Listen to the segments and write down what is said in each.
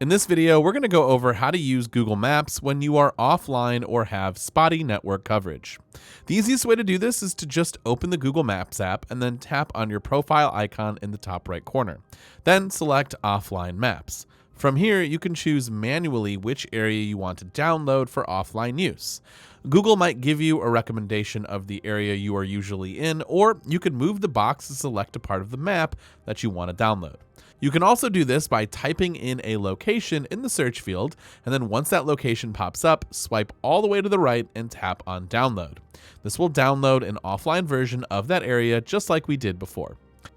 In this video, we're going to go over how to use Google Maps when you are offline or have spotty network coverage. The easiest way to do this is to just open the Google Maps app and then tap on your profile icon in the top right corner. Then select Offline Maps. From here, you can choose manually which area you want to download for offline use. Google might give you a recommendation of the area you are usually in, or you could move the box to select a part of the map that you want to download. You can also do this by typing in a location in the search field, and then once that location pops up, swipe all the way to the right and tap on download. This will download an offline version of that area just like we did before.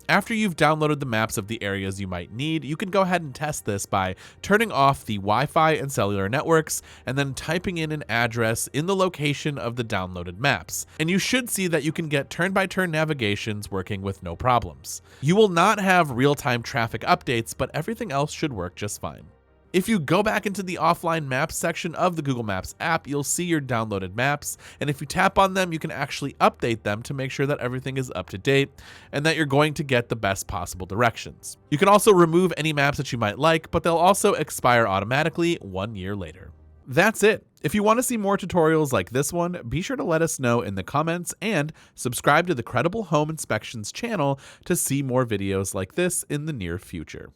After you've downloaded the maps of the areas you might need, you can go ahead and test this by turning off the Wi-Fi and cellular networks and then typing in an address in the location of the downloaded maps. And you should see that you can get turn-by-turn navigations working with no problems. You will not have real-time traffic updates, but everything else should work just fine. If you go back into the offline maps section of the Google Maps app, you'll see your downloaded maps, and if you tap on them, you can actually update them to make sure that everything is up to date and that you're going to get the best possible directions. You can also remove any maps that you might like, but they'll also expire automatically 1 year later. That's it. If you want to see more tutorials like this one, be sure to let us know in the comments and subscribe to the Credible Home Inspections channel to see more videos like this in the near future.